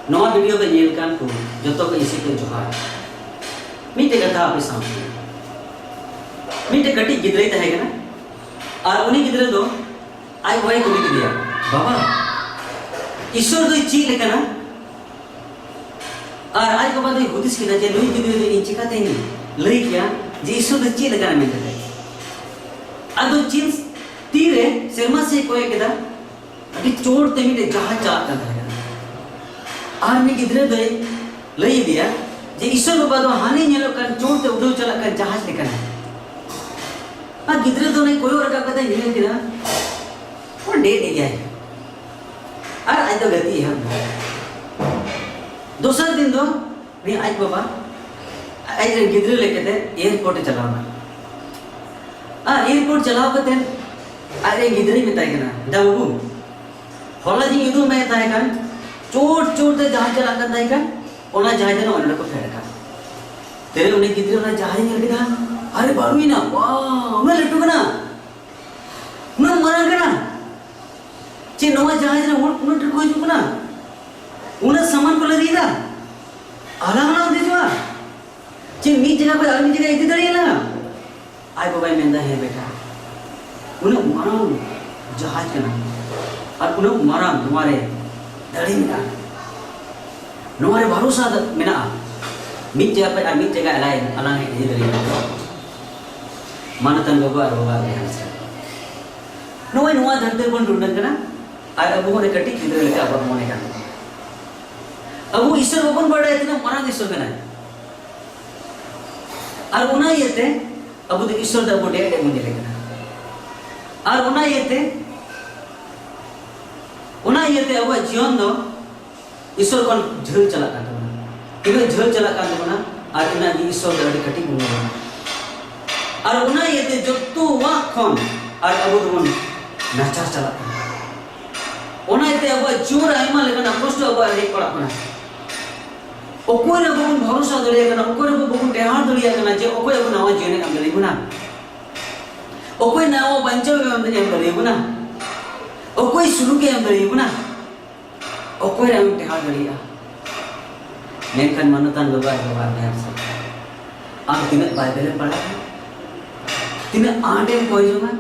नवा वीडियो पे नेल कान को जतो को इसी पे जोहार मीटे कथा आपे सामने मीटे कटी गिदरे तहेगा ना और उन्हीं गिदरे दो आई वाई को लिख दिया बाबा ईश्वर दो ची लेकर ना और आज को बाद ये हुदिस किया जे नुई गिदरे दो इन चिकाते नहीं लई क्या जे ईश्वर दो ची लेकर में देते अदो चीज तीरे शर्मा से कोई किदा अभी चोर ते मीटे जहाज चार करता है और मैं गिदरे दो लई दिया जे ईश्वर बाबा दो हानि नेलो कर चोर ते उड़ो चला कर जहाज लेकर है आ गिदरे दो ने कोई और का कदा नहीं किदा वो डे गया है और आज तो गति है दूसरा दिन दो नहीं आज बाबा आज गिदरे लेके थे एयरपोर्ट चलाना एयरपोर्ट चलाओ के थे अरे गिदरे में ताई करना दाबू होला जी इदु में ताई कर चोट चोट ते जहाज चला कर ताई कर ओना जहाज ने ओने को फेर का तेरे उन्हें गिदरे वाला जहाज ने लिखा अरे बारुई ना वाह मैं लट्टू कना मैं मरा कना चे नवा जहाज ने उन ट्रिप को जुकना उन्हें सामान को लगी था आराम ना दे जो चे मी जगह पे आदमी जगह इतनी दरी ना आई बाबा मेंदा है बेटा उन्हें मारा जहाज कना और उन्हें मारा तुम्हारे दरी में तुम्हारे भरोसा मिना मी जगह पे मी जगह अलाय अलाय ये दरी मानतन बाबा बाबा ध्यान से नोए नोआ धरते बन ढूंढन कना और अब वो ने कटी किधर लेके अब मोने का अब वो ईश्वर ओपन बड़ा है इतना मरा ईश्वर कना और उना ये थे अब तो ईश्वर दा बोटे डे मुझे लेकर और उना ये थे अब जीवन दो ईश्वर को झल चला का तो इन्हें झल चला का तो ना और इना ईश्वर दा कटी मुझे और उना ये थे जो तू वाह कौन और अब तो नाचार चला उना ये थे अब जोर आइमा लेकर ना कष्ट अब एक पड़ा अपना ओकोरे बगुन भरोसा दलिया करना ओकोरे बगुन डेहार दलिया करना जे ओकोरे बगुन आवाज जेने काम दलिया गुना ओकोरे नाव बंचो में हम दलिया गुना ओकोरे शुरू के हम दलिया गुना ओकोरे हम डेहार दलिया मेंकन मनतन बाबा बाबा यार सब आप तिने बाइबल पढ़ा तिने आडे कोई जो ना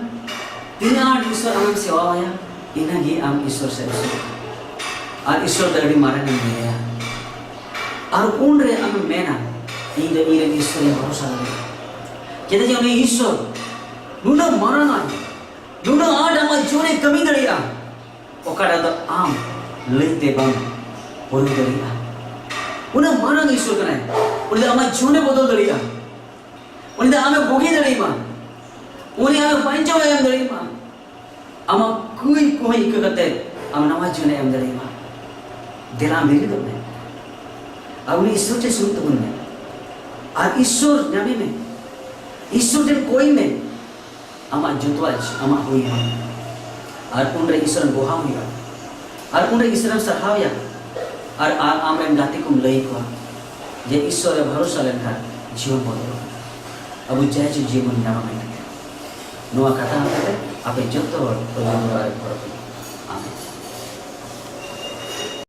तिने आड ईश्वर आम सेवा आया इना गी आम ईश्वर से और ईश्वर दरड़ी मारा नहीं गया और उन रे हम मेना इन रे ईश्वर ने भरोसा लगे कहते जो ने ईश्वर नुना मरना नुना आड हम जोने कमी दड़िया ओकड़ा तो आम लेते बम बोल दड़िया उन्हें मरना ईश्वर कने उन्हें हम जोने बदल दड़िया उन्हें हमें बोगी दड़ी मां उन्हें हमें पंचो एम दड़ी मां हम कोई करते हम नवा जोने एम दड़ी मां दिला मेरी तो मैं अब ईश्वर से सुनते बुनने और ईश्वर नबी में ईश्वर जब कोई में अमा जुतवाज अमा हुई है और उन रे ईश्वर बोहा हुई है और उन रे ईश्वर सहाव्या और आम रे गाती कुम लई को जे ईश्वर भरोसा लेकर जीवन बोलो अब जय जीवन नाम में नवा कथा आपे जत्तो और